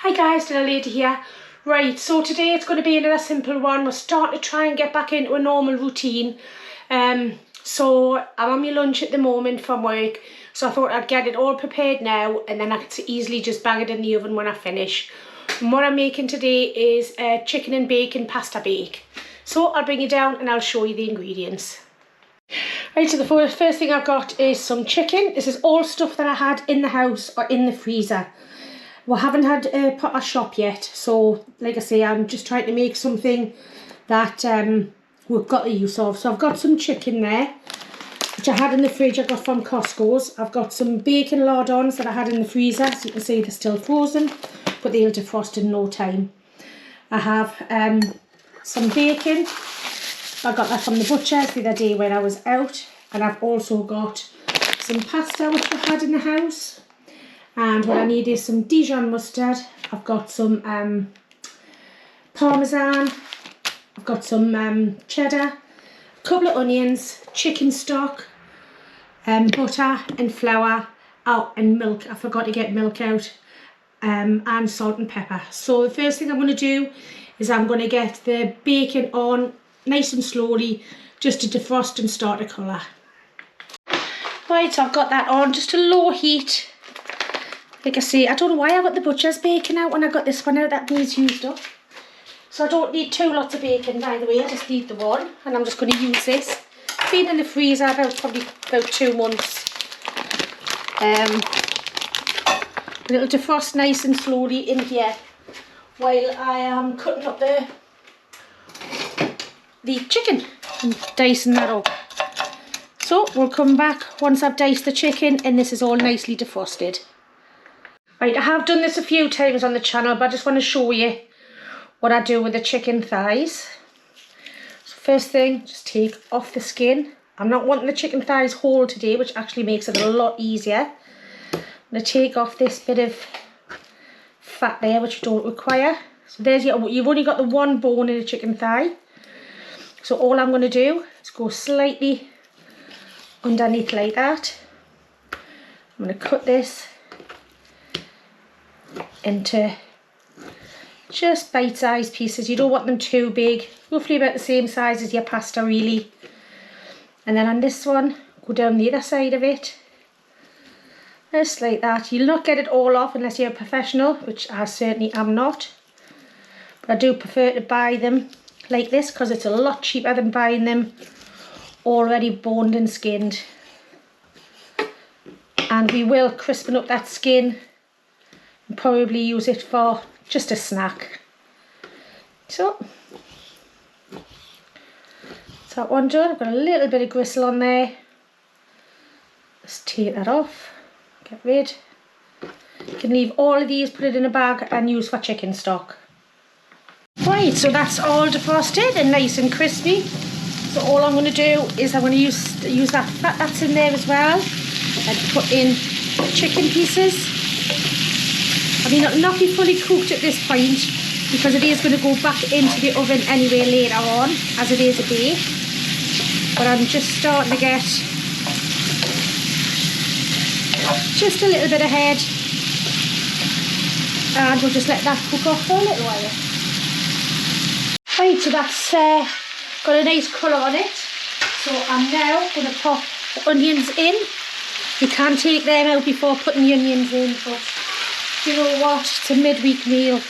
Hi guys, Little Lady here. Right, so today it's going to be another simple one. We're starting to try and get back into a normal routine. So I'm on my lunch at the moment from work, so I thought I'd get it all prepared now and then I could easily just bang it in the oven when I finish. And what I'm making today is chicken and bacon pasta bake. So I'll bring you down and I'll show you the ingredients. Right, so the first thing I've got is some chicken. This is all stuff that I had in the house or in the freezer. We haven't had a proper shop yet, so like I say, I'm just trying to make something that we've got the use of. So I've got some chicken there, which I had in the fridge, I got from Costco's. I've got some bacon lardons that I had in the freezer, so you can see they're still frozen, but they'll defrost in no time. I have some bacon. I got that from the butcher's the other day when I was out, and I've also got some pasta which I had in the house. And what I need is some Dijon mustard. I've got some parmesan. I've got some cheddar, a couple of onions, chicken stock, butter and flour, and milk. I forgot to get milk out, and salt and pepper. So the first thing I'm going to do is I'm going to get the bacon on nice and slowly just to defrost and start to colour. Right, so I've got that on just a low heat. Like I say, I don't know why I got the butcher's bacon out when I got this one out. That needs used up. So I don't need two lots of bacon, by the way. I just need the one. And I'm just going to use this. It's been in the freezer probably about 2 months. It'll defrost nice and slowly in here while I am cutting up the chicken and dicing that up. So we'll come back once I've diced the chicken and this is all nicely defrosted. Right, I have done this a few times on the channel, but I just want to show you what I do with the chicken thighs. So first thing, just take off the skin. I'm not wanting the chicken thighs whole today, which actually makes it a lot easier. I'm going to take off this bit of fat there, which you don't require. So there's you've only got the one bone in a chicken thigh. So all I'm going to do is go slightly underneath like that. I'm going to cut this into just bite-sized pieces. You don't want them too big, roughly about the same size as your pasta really. And then on this one, go down the other side of it, just like that. You'll not get it all off unless you're a professional, which I certainly am not, but I do prefer to buy them like this because it's a lot cheaper than buying them already boned and skinned. And we will crispen up that skin and probably use it for just a snack. So that's that one done. I've got a little bit of gristle on there. Just take that off, get rid. You can leave all of these, put it in a bag and use for chicken stock. Right, so that's all defrosted and nice and crispy. So all I'm going to do is I'm going to use that fat that's in there as well and put in the chicken pieces. I mean, it'll not be fully cooked at this point because it is going to go back into the oven anyway later on, as it is a bake. But I'm just starting to get just a little bit ahead, and we'll just let that cook off for a little while. Right, so that's got a nice colour on it. So I'm now going to pop the onions in. You can take them out before putting the onions in, but you know what, it's a midweek meal.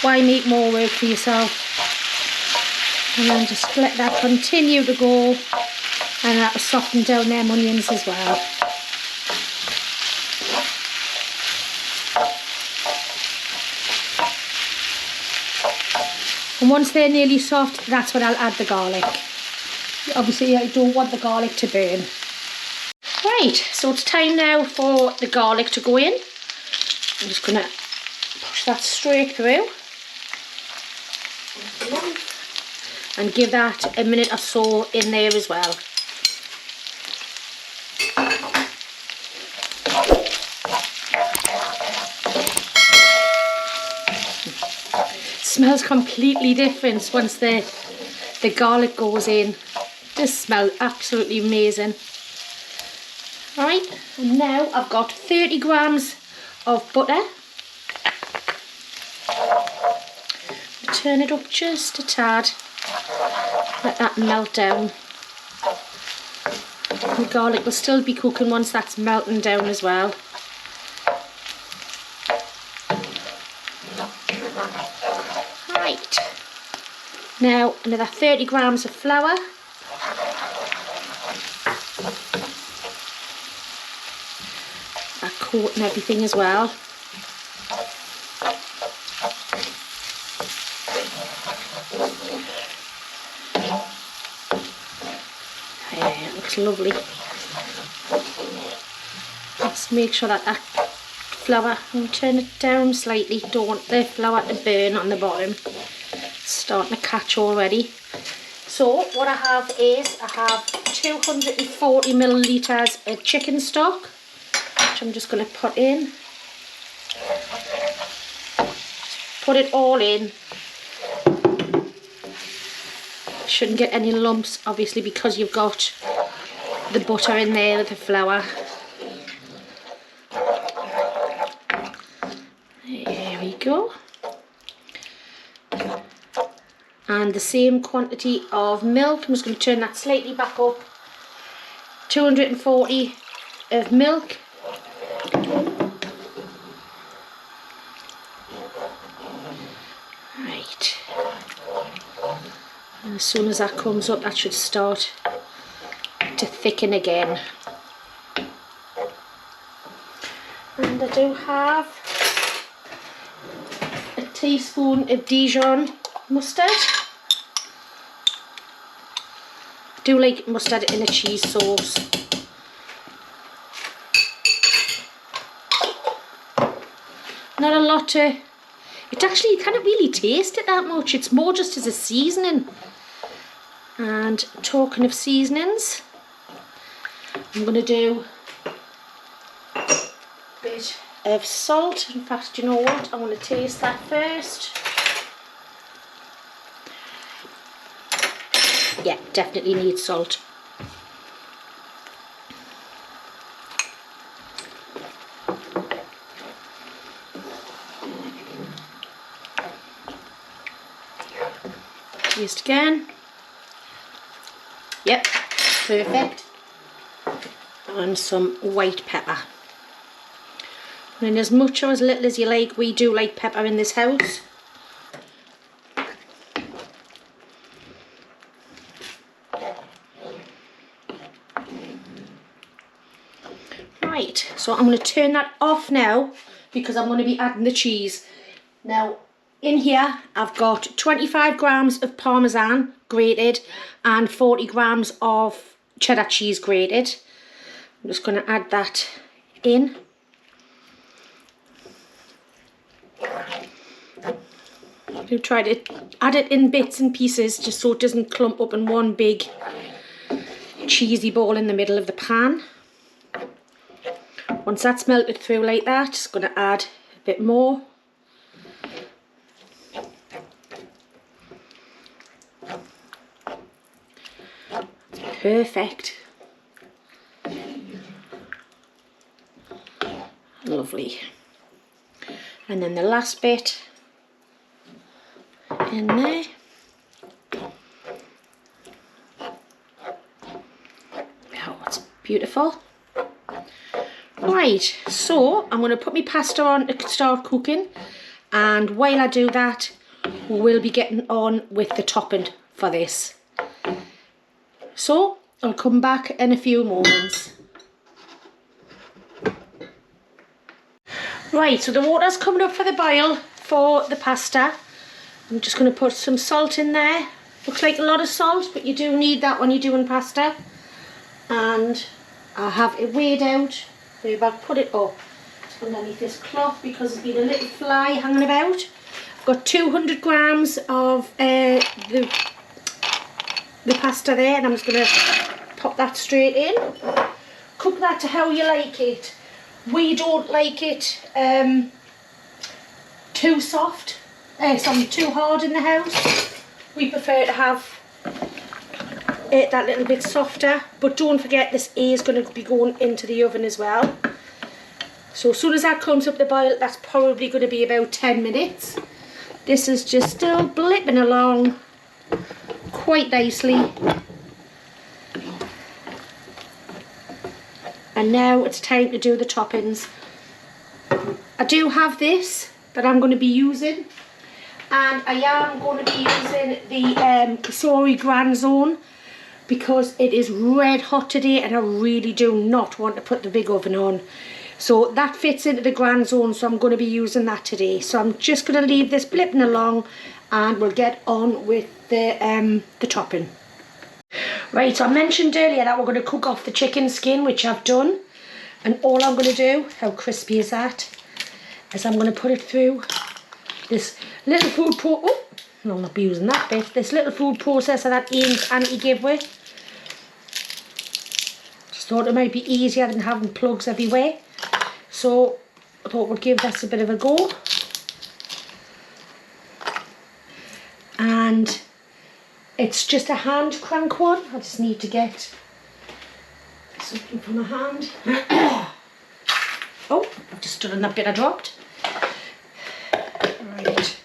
Why make more work for yourself? And then just let that continue to go, and that'll soften down them onions as well. And once they're nearly soft, that's when I'll add the garlic. Obviously I don't want the garlic to burn. Right, so it's time now for the garlic to go in. I'm just going to push that straight through and give that a minute or so in there as well. It smells completely different once the garlic goes in. This smells absolutely amazing. Right, and now I've got 30 grams of butter. turn it up just a tad. Let that melt down. The garlic will still be cooking once that's melting down as well. Right. Now another 30 grams of flour. That coat and everything as well. It looks lovely. Let's make sure that flour, and turn it down slightly, don't want the flour to burn on the bottom. It's starting to catch already. So what I have is, I have 240 millilitres of chicken stock, which I'm just going to put in. Put it all in. Shouldn't get any lumps, obviously, because you've got the butter in there with the flour. There we go. And the same quantity of milk. I'm just going to turn that slightly back up. 240 of milk. Right. And as soon as that comes up, that should start to thicken again. And I do have a teaspoon of Dijon mustard. I do like mustard in a cheese sauce. Not a lot to... It actually, you can't really taste it that much. It's more just as a seasoning. And talking of seasonings, I'm going to do a bit of salt. In fact, you know what? I'm going to taste that first. Yeah, definitely needs salt. Taste again. Yep, perfect. And some white pepper. And as much or as little as you like, we do like pepper in this house. Right, so I'm going to turn that off now because I'm going to be adding the cheese. Now, in here I've got 25 grams of Parmesan grated and 40 grams of cheddar cheese grated. I'm just going to add that in. I'm try to add it in bits and pieces just so it doesn't clump up in one big cheesy ball in the middle of the pan. Once that's melted through like that, just going to add a bit more. Perfect. Lovely. And then the last bit in there. Oh, it's beautiful. Right, so I'm going to put my pasta on to start cooking, and while I do that, we'll be getting on with the topping for this. So I'll come back in a few moments. Right, so the water's coming up for the boil for the pasta. I'm just going to put some salt in there. Looks like a lot of salt, but you do need that when you're doing pasta. And I have it weighed out. So if I put it up underneath this cloth because there's been a little fly hanging about. I've got 200 grams of the pasta there, and I'm just going to pop that straight in. Cook that to how you like it. We don't like it too soft, too hard in the house. We prefer to have it that little bit softer, but don't forget this is going to be going into the oven as well. So as soon as that comes up the boil, that's probably going to be about 10 minutes. This is just still blipping along quite nicely. And now it's time to do the toppings. I do have this that I'm going to be using, and I am going to be using the Cosori Grand Zone because it is red hot today and I really do not want to put the big oven on. So that fits into the Grand Zone, so I'm going to be using that today. So I'm just going to leave this blipping along and we'll get on with the topping. Right, so I mentioned earlier that we're going to cook off the chicken skin, which I've done. And all I'm going to do, how crispy is that, is I'm going to put it through this little food I'll not be using that bit. This little food processor that Ian's Auntie gave with. Just thought it might be easier than having plugs everywhere. So I thought we'd give this a bit of a go. And it's just a hand crank one. I just need to get something for my hand. Oh, I've just done that bit I dropped. Right.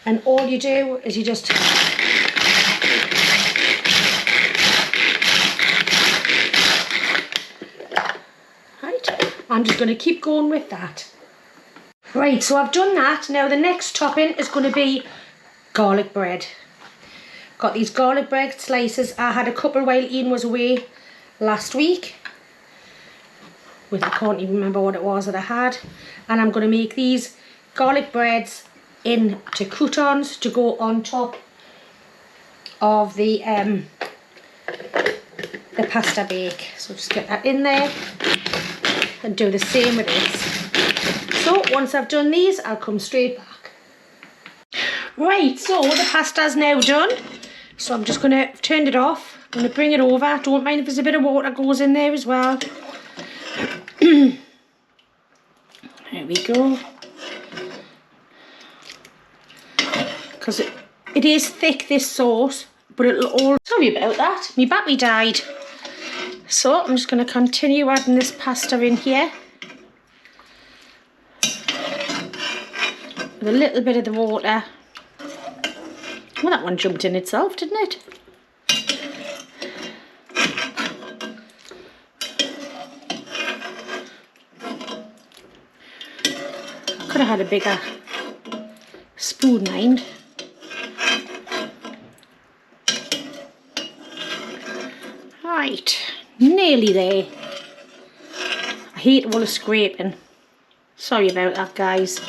And all you do is you just I'm just going to keep going with that. Right, so I've done that. Now the next topping is going to be garlic bread. Got these garlic bread slices. I had a couple while Ian was away last week. I can't even remember what it was that I had. And I'm going to make these garlic breads into croutons to go on top of the pasta bake. So just get that in there and do the same with this. So once I've done these, I'll come straight back. Right, so the pasta's now done. So I'm just going to turn it off. I'm going to bring it over. Don't mind if there's a bit of water goes in there as well. There we go. Because it is thick, this sauce, but it'll all... Sorry about that. My battery died. So I'm just going to continue adding this pasta in here. With a little bit of the water. Well, that one jumped in itself, didn't it? Could have had a bigger spoon, mind. Right, nearly there. I hate all the scraping. Sorry about that, guys.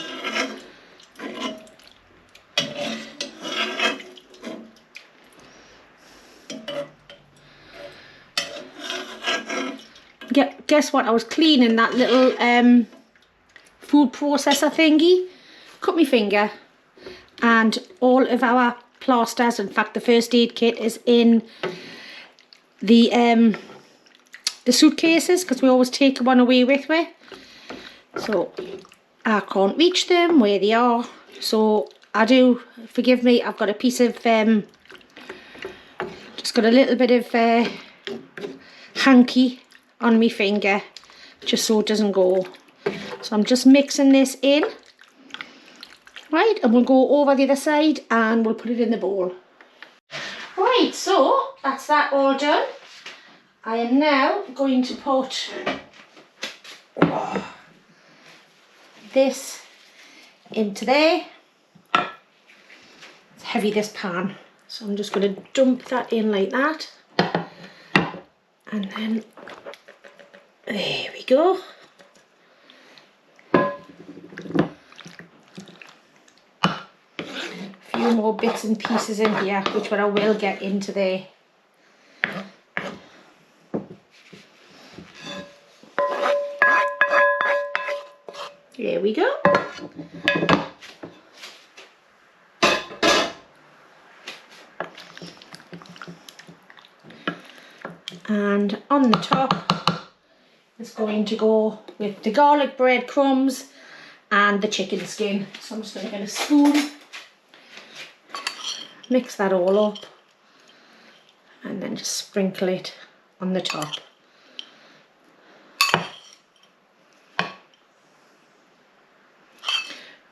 Guess what? I was cleaning that little food processor thingy. Cut my finger. And all of our plasters, in fact the first aid kit, is in the suitcases, because we always take one away with me. So I can't reach them where they are. So I do, forgive me, I've got a piece of, just got a little bit of hanky on my finger, just so it doesn't go. So I'm just mixing this in. Right, and we'll go over the other side and we'll put it in the bowl. Right, so that's that all done. I am now going to put this into there. It's heavy, this pan, so I'm just going to dump that in like that. And then, there we go. A few more bits and pieces in here, which I will get into there. There we go. And on the top is going to go with the garlic bread crumbs and the chicken skin. So I'm just going to get a spoon, mix that all up, and then just sprinkle it on the top.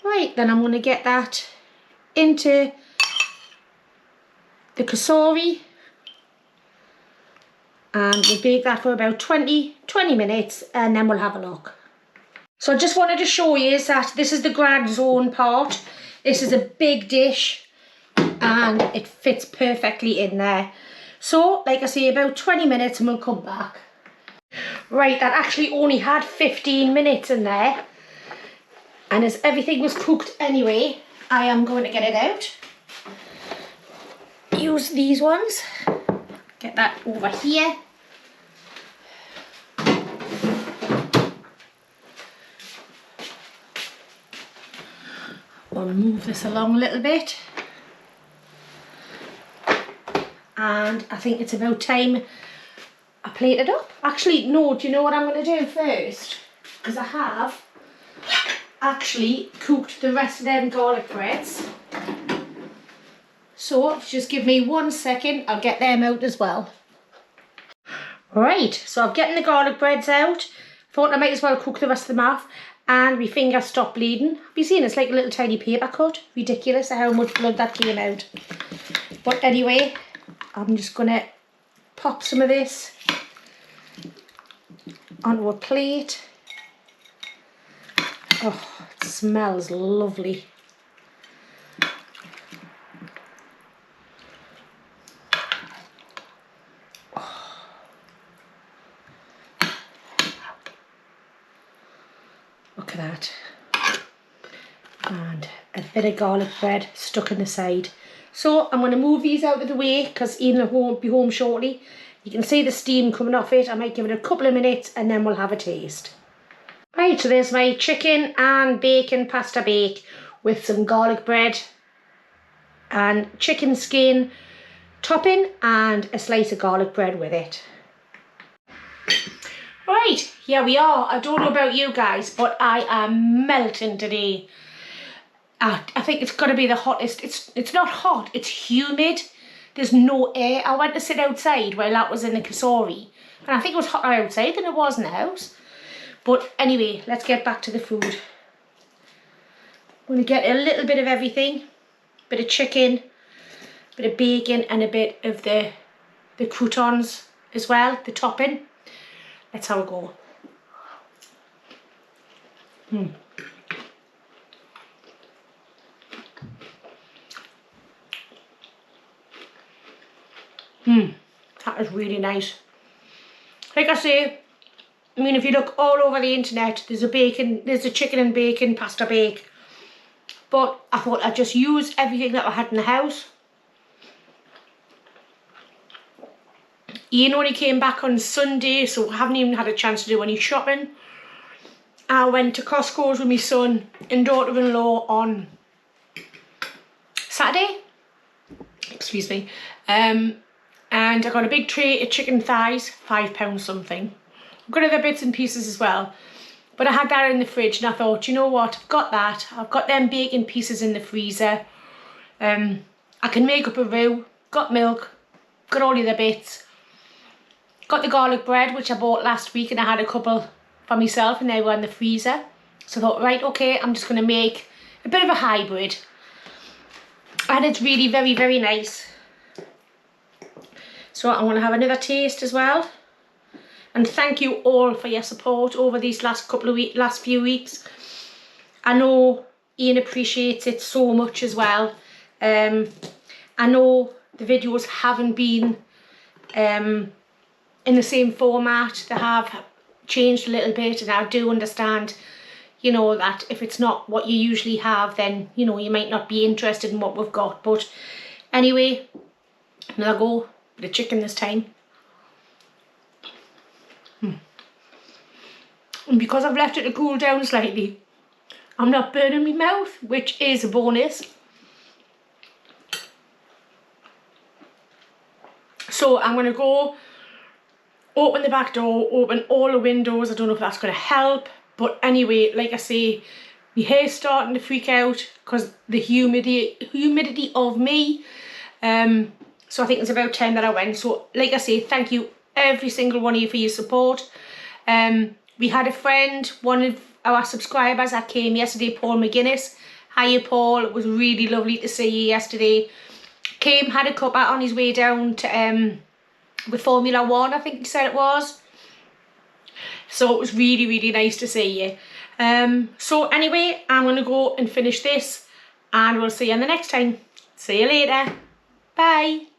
Right, then I'm going to get that into the kasori, and we'll bake that for about 20 minutes, and then we'll have a look. So I just wanted to show you that this is the Grand Zone part. This is a big dish and it fits perfectly in there. So like I say, about 20 minutes and we'll come back. Right, that actually only had 15 minutes in there, and as everything was cooked anyway, I am going to get it out. Use these ones. Get that over here. We'll move this along a little bit. And I think it's about time I plate it up. Actually, no, do you know what I'm going to do first? Because I have actually cooked the rest of them garlic breads. So just give me 1 second, I'll get them out as well. Right, so I'm getting the garlic breads out. Thought I might as well cook the rest of them off. And my finger stopped bleeding. Have you seen? It's like a little tiny paper cut. Ridiculous how much blood that came out. But anyway, I'm just going to pop some of this onto a plate. Oh, it smells lovely. Oh. Look at that. And a bit of garlic bread stuck in the side. So I'm going to move these out of the way because Ian won't be home shortly. You can see the steam coming off it. I might give it a couple of minutes and then we'll have a taste. Right, so there's my chicken and bacon pasta bake with some garlic bread and chicken skin topping and a slice of garlic bread with it. Right, here we are. I don't know about you guys, but I am melting today. I think it's got to be the hottest. It's not hot, it's humid. There's no air. I went to sit outside while that was in the kasori, and I think it was hotter outside than it was in the house. But anyway, let's get back to the food. I'm going to get a little bit of everything. Bit of chicken, bit of bacon, and a bit of the croutons as well, the topping. Let's have a go. That is really nice. Like I say, I mean, if you look all over the internet, there's a chicken and bacon pasta bake. But I thought I'd just use everything that I had in the house. Ian only came back on Sunday, so I haven't even had a chance to do any shopping. I went to Costco's with my son and daughter-in-law on Saturday. Excuse me. And I got a big tray of chicken thighs, £5 something. I've got other bits and pieces as well. But I had that in the fridge and I thought, you know what, I've got that. I've got them bacon pieces in the freezer. I can make up a roux, got milk, got all the other bits. Got the garlic bread, which I bought last week, and I had a couple for myself and they were in the freezer. So I thought, right, okay, I'm just going to make a bit of a hybrid. And it's really very, very nice. So I'm going to have another taste as well. And thank you all for your support over these last few weeks. I know Ian appreciates it so much as well. I know the videos haven't been in the same format. They have changed a little bit, and I do understand, you know, that if it's not what you usually have, then, you know, you might not be interested in what we've got. But anyway, another go. The chicken this time. And because I've left it to cool down slightly, I'm not burning my mouth, which is a bonus. So I'm going to go open the back door, open all the windows. I don't know if that's going to help, but anyway, like I say, my hair's starting to freak out because the humidity of me. So I think it's about time that I went. So like I say, thank you every single one of you for your support. We had a friend, one of our subscribers that came yesterday, Paul McGuinness, Hiya Paul, it was really lovely to see you yesterday. Came, had a cuppa on his way down to with Formula 1, I think he said it was. So it was really, really nice to see you. So anyway, I'm going to go and finish this and we'll see you on the next time. See you later. Bye.